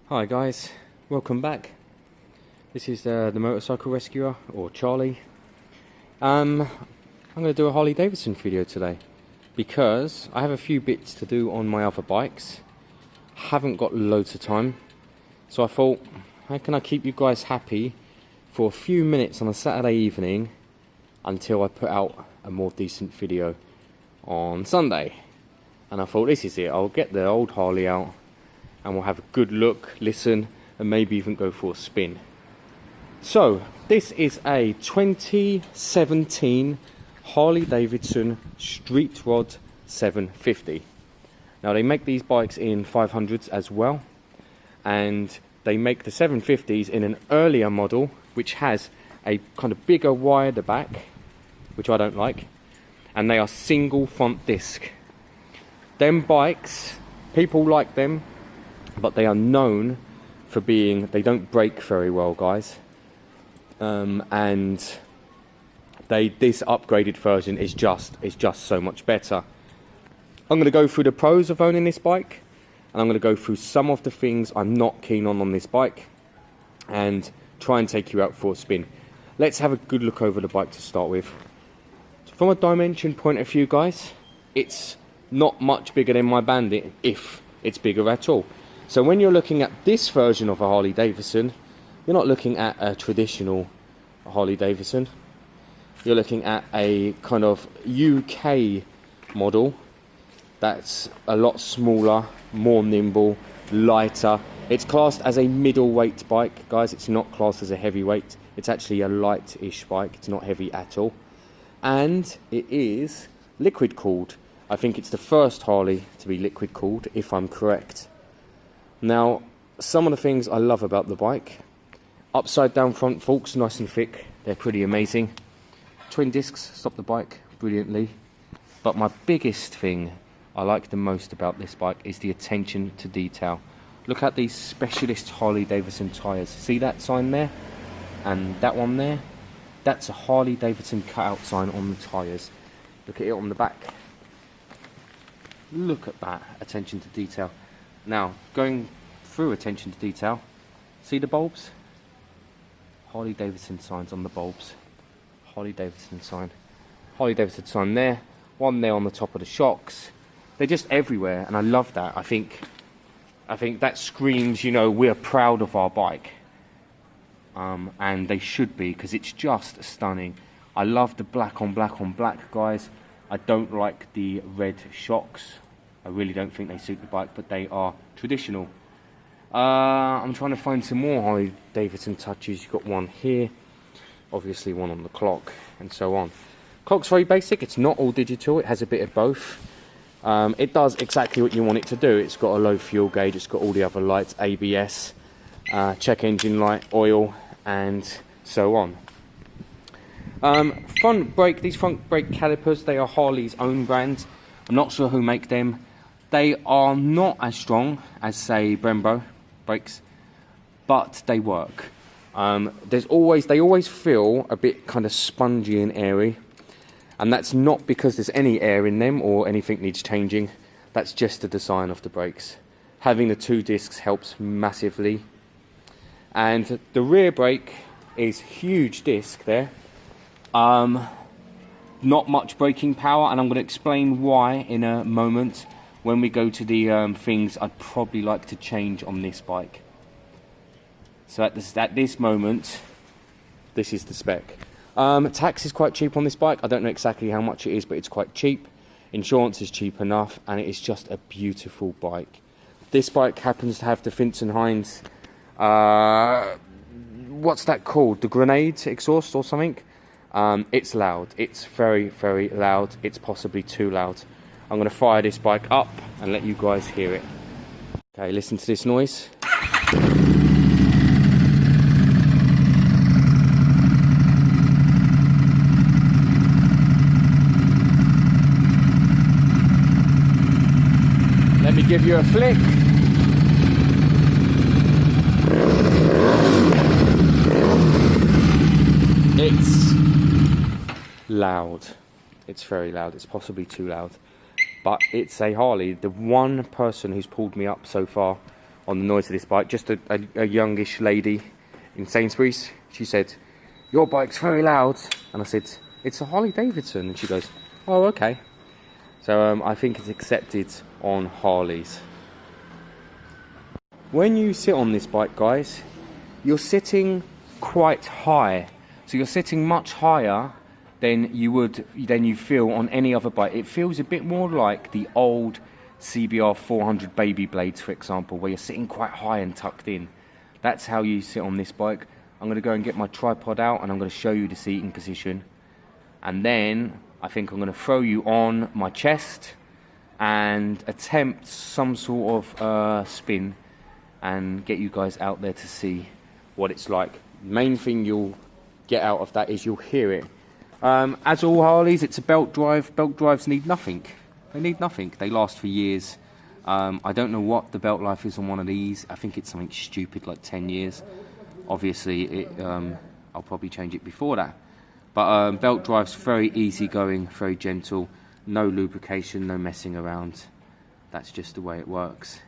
Hi guys, welcome back. This is the motorcycle rescuer, or Charlie. I'm going to do a Harley Davidson video today because I have a few bits to do on my other bikes. Haven't got loads of time, so I thought, how can I keep you guys happy for a few minutes on a Saturday evening until I put out a more decent video on Sunday? And I thought, this is it. I'll get the old Harley out and we'll have a good look, listen, and maybe even go for a spin. So, this is a 2017 Harley Davidson Street Rod 750. Now, they make these bikes in 500s as well, and they make the 750s in an earlier model, which has a kind of bigger, wider back, which I don't like, and they are single front disc. Them bikes, people like them, but they are known for being, they don't brake very well, guys. And this upgraded version is just so much better. I'm going to go through the pros of owning this bike, and I'm going to go through some of the things I'm not keen on this bike, and try and take you out for a spin. Let's have a good look over the bike to start with. From a dimension point of view, guys, it's not much bigger than my Bandit, if it's bigger at all. So when you're looking at this version of a Harley Davidson, you're not looking at a traditional Harley Davidson. You're looking at a kind of UK model that's a lot smaller, more nimble, lighter. It's classed as a middleweight bike, guys. It's not classed as a heavyweight. It's actually a light-ish bike. It's not heavy at all. And it is liquid cooled. I think it's the first Harley to be liquid cooled, if I'm correct. Now, some of the things I love about the bike: upside down front forks, nice and thick, they're pretty amazing. Twin discs stop the bike brilliantly. But my biggest thing I like the most about this bike is the attention to detail. Look at these specialist Harley Davidson tyres. See that sign there? And that one there? That's a Harley Davidson cutout sign on the tyres. Look at it on the back. Look at that attention to detail. Now, going through attention to detail, see the bulbs? Harley Davidson signs on the bulbs. Harley Davidson sign. Harley Davidson sign there. One there on the top of the shocks. They're just everywhere, and I love that. I think that screams, you know, we're proud of our bike. And they should be, because it's just stunning. I love the black on black on black, guys. I don't like the red shocks. I really don't think they suit the bike, but they are traditional. I'm trying to find some more Harley Davidson touches. You've got one here, obviously one on the clock, and so on. Clock's very basic. It's not all digital. It has a bit of both. It does exactly what you want it to do. It's got a low fuel gauge. It's got all the other lights, ABS, check engine light, oil, and so on. Front brake. These front brake calipers, they are Harley's own brand. I'm not sure who make them. They are not as strong as, say, Brembo brakes, but they work. They always feel a bit kind of spongy and airy, and that's not because there's any air in them or anything needs changing. That's just the design of the brakes. Having the two discs helps massively. And the rear brake is huge disc there. Not much braking power, and I'm going to explain why in a moment when we go to the things I'd probably like to change on this bike. So at this moment, this is the spec. Tax is quite cheap on this bike. I don't know exactly how much it is, but it's quite cheap. Insurance is cheap enough, and it is just a beautiful bike. This bike happens to have the Vince & Hines, what's that called? The Grenade exhaust or something? It's loud. It's very, very loud. It's possibly too loud. I'm going to fire this bike up and let you guys hear it. Okay, listen to this noise. Let me give you a flick. It's loud. It's very loud. It's possibly too loud. But it's a Harley. The one person who's pulled me up so far on the noise of this bike, just a youngish lady in Sainsbury's, she said, "Your bike's very loud." And I said, "It's a Harley Davidson." And she goes, "Oh, okay." So I think it's accepted on Harleys. When you sit on this bike, guys, you're sitting quite high. So you're sitting much higher than you feel on any other bike. It feels a bit more like the old CBR 400 baby blades, for example, where you're sitting quite high and tucked in. That's how you sit on this bike. I'm going to go and get my tripod out and I'm going to show you the seating position. And then I think I'm going to throw you on my chest and attempt some sort of spin and get you guys out there to see what it's like. Main thing you'll get out of that is you'll hear it. As all Harleys, it's a belt drive. Belt drives need nothing. They need nothing. They last for years. I don't know what the belt life is on one of these. I think it's something stupid like 10 years. Obviously, I'll probably change it before that. But belt drive's very easy going, very gentle. No lubrication, no messing around. That's just the way it works.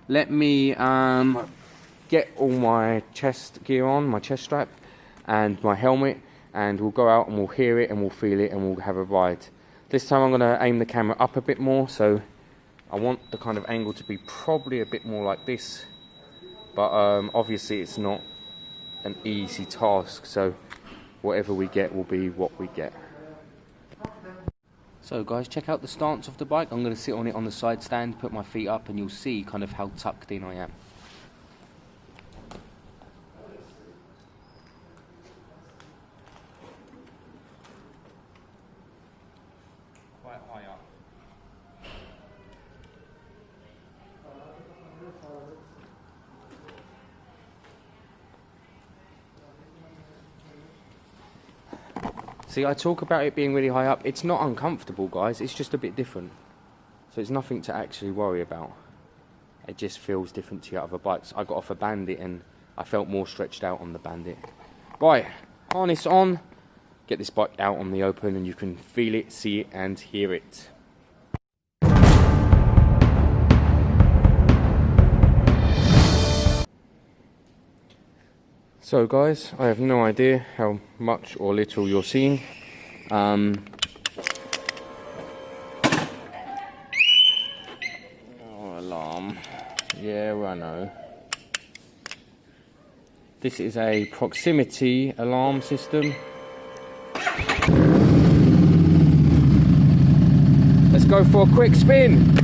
Let me get all my chest gear on, my chest strap and my helmet, and we'll go out and we'll hear it and we'll feel it and we'll have a ride. This time I'm going to aim the camera up a bit more, so I want the kind of angle to be probably a bit more like this, but obviously it's not an easy task, so whatever we get will be what we get. So guys, check out the stance of the bike. I'm going to sit on it on the side stand, put my feet up, and you'll see kind of how tucked in I am. Quite high up. See, I talk about it being really high up. It's not uncomfortable, guys. It's just a bit different. So it's nothing to actually worry about. It just feels different to your other bikes. I got off a Bandit and I felt more stretched out on the Bandit. Right, harness on. Get this bike out on the open and you can feel it, see it and hear it. So guys, I have no idea how much or little you're seeing. Oh, alarm. Yeah, I know. This is a proximity alarm system. Let's go for a quick spin.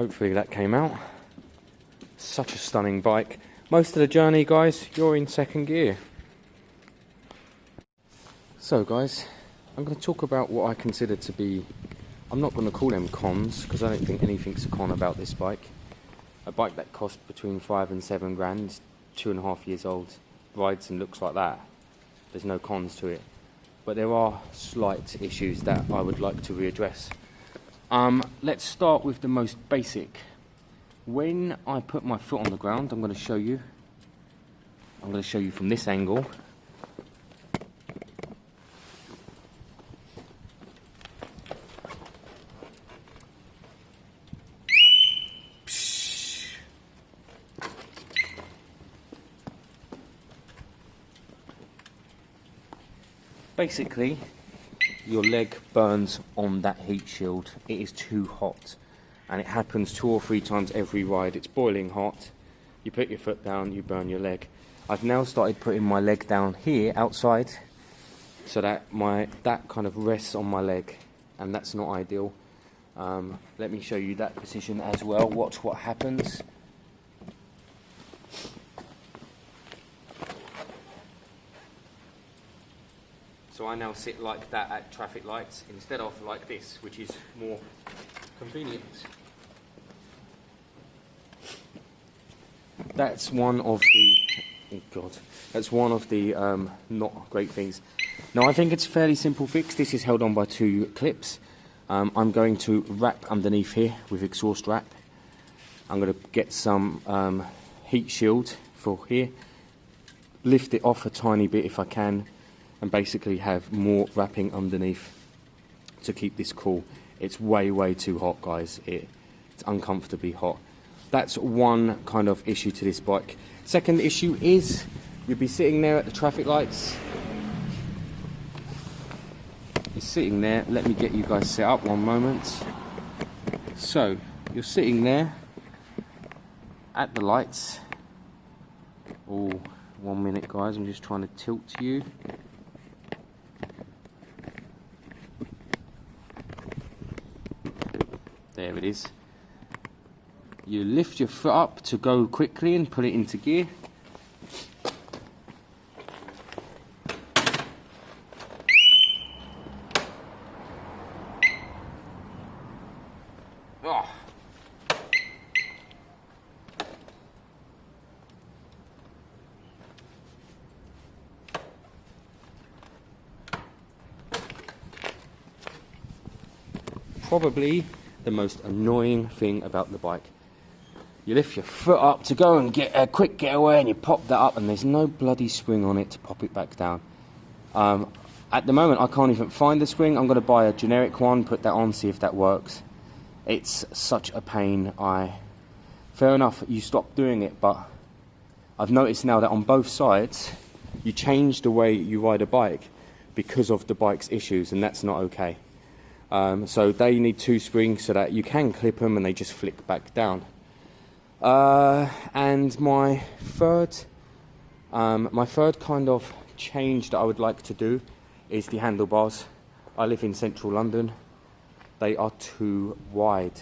Hopefully that came out. Such a stunning bike. Most of the journey, guys, you're in second gear. So guys, I'm going to talk about what I consider to be, I'm not going to call them cons, because I don't think anything's a con about this bike. A bike that cost between 5 and 7 grand, 2.5 years old, rides and looks like that. There's no cons to it. But there are slight issues that I would like to readdress. Let's start with the most basic. When I put my foot on the ground, I'm going to show you. I'm going to show you from this angle. Basically, your leg burns on that heat shield. It is too hot, and it happens 2 or 3 times every ride. It's boiling hot. You put your foot down, you burn your leg. I've now started putting my leg down here outside, so that that kind of rests on my leg, and that's not ideal. Let me show you that position as well. Watch what happens. So I now sit like that at traffic lights instead of like this, which is more convenient. That's one of the, oh God, that's one of the not great things. Now I think it's a fairly simple fix. This is held on by 2 clips. I'm going to wrap underneath here with exhaust wrap. I'm going to get some heat shield for here, lift it off a tiny bit if I can, and basically have more wrapping underneath to keep this cool. It's way too hot, guys. It's uncomfortably hot. That's one kind of issue to this bike. Second issue is you'll be sitting there at the traffic lights. You're sitting there. Let me get you guys set up one moment. So you're sitting there at the lights. Oh, 1 minute, guys. I'm just trying to tilt to you. There it is. You lift your foot up to go quickly and put it into gear. Oh. Probably the most annoying thing about the bike. You lift your foot up to go and get a quick getaway, and you pop that up, and there's no bloody spring on it to pop it back down. At the moment I can't even find the spring. I'm going to buy a generic one, put that on, see if that works. It's such a pain. Fair enough, you stop doing it, but I've noticed now that on both sides you change the way you ride a bike because of the bike's issues, and that's not okay. So they need 2 springs so that you can clip them and they just flick back down. And my third kind of change that I would like to do is the handlebars. I live in central London. They are too wide.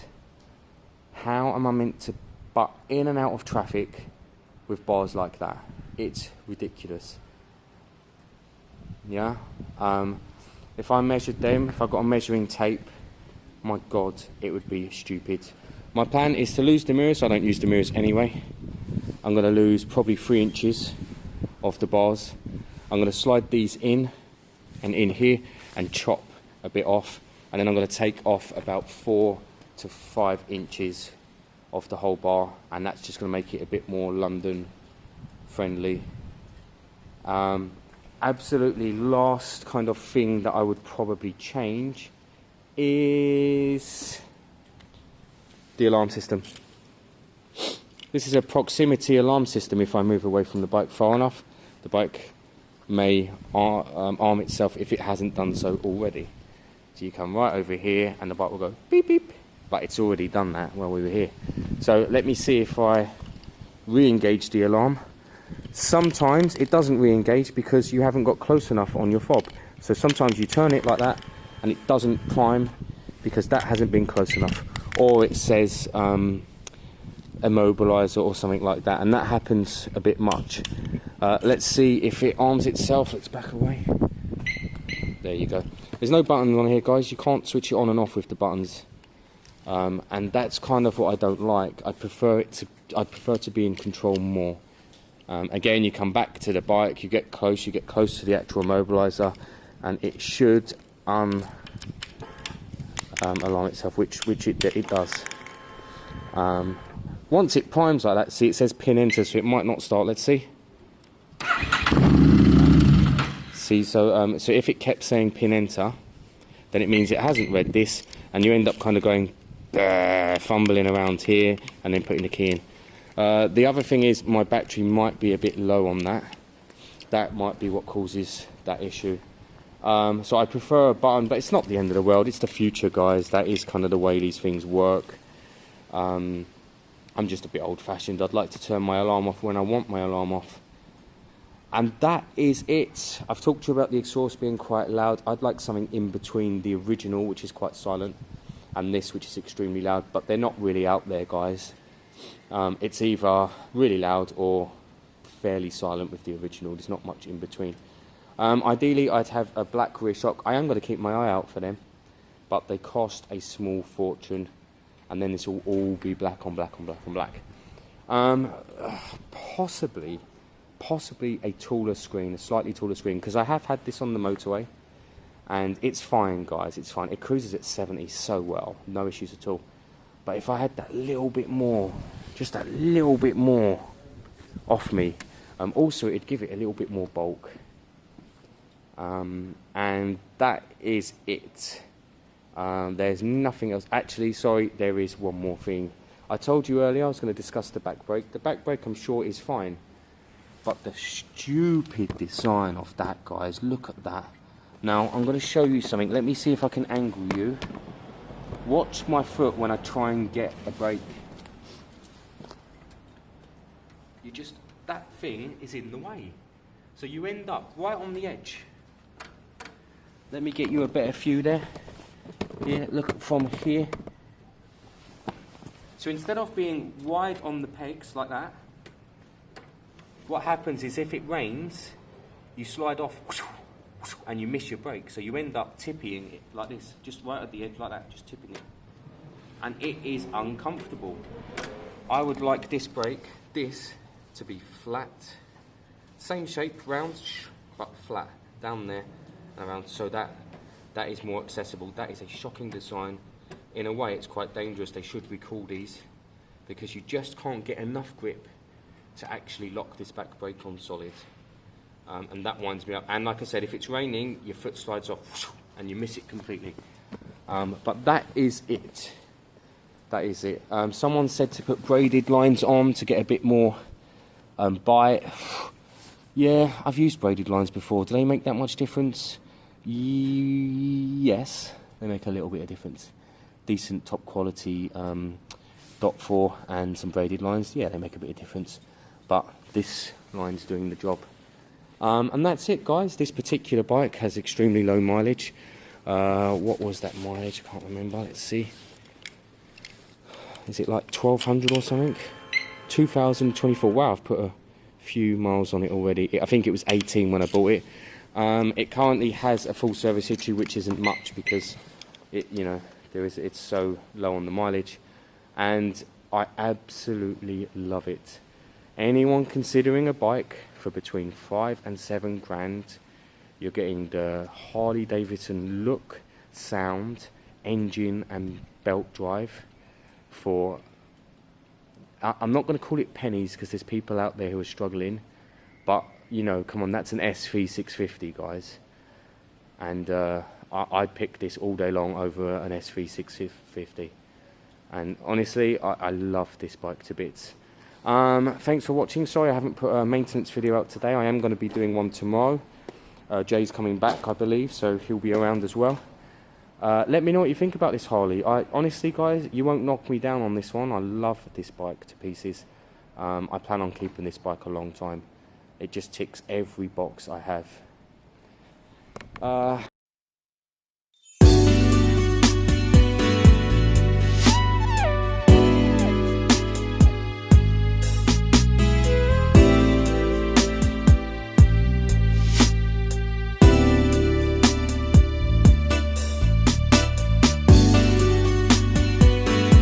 How am I meant to butt in and out of traffic with bars like that? It's ridiculous. Yeah. If I measured them, if I got a measuring tape, my God, it would be stupid. My plan is to lose the mirrors. I don't use the mirrors anyway. I'm going to lose probably 3 inches of the bars. I'm going to slide these in and in here and chop a bit off. And then I'm going to take off about 4 to 5 inches of the whole bar. And that's just going to make it a bit more London friendly. Absolutely last kind of thing that I would probably change is the alarm system. This is a proximity alarm system. If I move away from the bike far enough, the bike may arm itself if it hasn't done so already. So you come right over here and the bike will go beep beep, but it's already done that while we were here. So let me see if I re-engage the alarm. Sometimes it doesn't re-engage because you haven't got close enough on your fob. So sometimes you turn it like that and it doesn't prime because that hasn't been close enough. or it says immobilizer or something like that, and that happens a bit much. Let's see if it arms itself. Let's back away. There you go. There's no buttons on here, guys. You can't switch it on and off with the buttons, and that's kind of what I don't like. I prefer to be in control more. Again, you come back to the bike, you get close to the actual immobilizer, and it should alarm itself, which it does. Once it primes like that, see, it says pin enter, so it might not start. Let's see. See, so if it kept saying pin enter, then it means it hasn't read this, and you end up kind of going fumbling around here and then putting the key in. The other thing is my battery might be a bit low on that. That might be what causes that issue. So I prefer a button, but it's not the end of the world. It's the future, guys. That is kind of the way these things work. I'm just a bit old-fashioned. I'd like to turn my alarm off when I want my alarm off. And that is it. I've talked to you about the exhaust being quite loud. I'd like something in between the original, which is quite silent, and this, which is extremely loud, but they're not really out there, guys. It's either really loud or fairly silent with the original. There's not much in between. Ideally, I'd have a black rear shock. I am going to keep my eye out for them, but they cost a small fortune, and then this will all be black on black on black on black. Possibly a taller screen, a slightly taller screen, because I have had this on the motorway, and it's fine, guys, it's fine. It cruises at 70 so well, no issues at all. But if I had that little bit more, just a little bit more off me, also it'd give it a little bit more bulk. And that is it. There's nothing else. Actually, sorry, there is one more thing. I told you earlier I was going to discuss the back brake. The back brake, I'm sure, is fine. But the stupid design of that, guys, look at that. Now, I'm going to show you something. Let me see if I can angle you. Watch my foot when I try and get a brake. That thing is in the way. So you end up right on the edge. Let me get you a better view there. Here, look from here. So instead of being wide on the pegs like that, what happens is if it rains, you slide off and you miss your brake. So you end up tipping it like this, just right at the edge like that, just tipping it. And it is uncomfortable. I would like this brake, this, to be flat. Same shape, round, but flat, down there and around, so that is more accessible. That is a shocking design. In a way, it's quite dangerous. They should recall these, because you just can't get enough grip to actually lock this back brake on solid. And that winds me up. And like I said, if it's raining, your foot slides off and you miss it completely. But that is it. That is it. Someone said to put braided lines on to get a bit more bite. Yeah, I've used braided lines before. Do they make that much difference? Yes, they make a little bit of difference. Decent top quality dot 4 and some braided lines, yeah, they make a bit of difference. But this line's doing the job. And that's it, guys. This particular bike has extremely low mileage. What was that mileage? I can't remember. Let's see. Is it like 1200 or something? 2024. Wow, I've put a few miles on it already. I think it was 18 when I bought it. It currently has a full service history, which isn't much because it's so low on the mileage, and I absolutely love it. Anyone considering a bike for between 5 and 7 grand, you're getting the Harley Davidson look, sound, engine and belt drive for, I'm not going to call it pennies because there's people out there who are struggling, but come on, that's an SV650, guys, and I'd pick this all day long over an SV650, and honestly, I love this bike to bits. Thanks for watching. Sorry I haven't put a maintenance video out today. I am going to be doing one tomorrow. Jay's coming back, I believe, so he'll be around as well. Let me know what you think about this Harley. Honestly, guys, you won't knock me down on this one. I love this bike to pieces. I plan on keeping this bike a long time. It just ticks every box I have.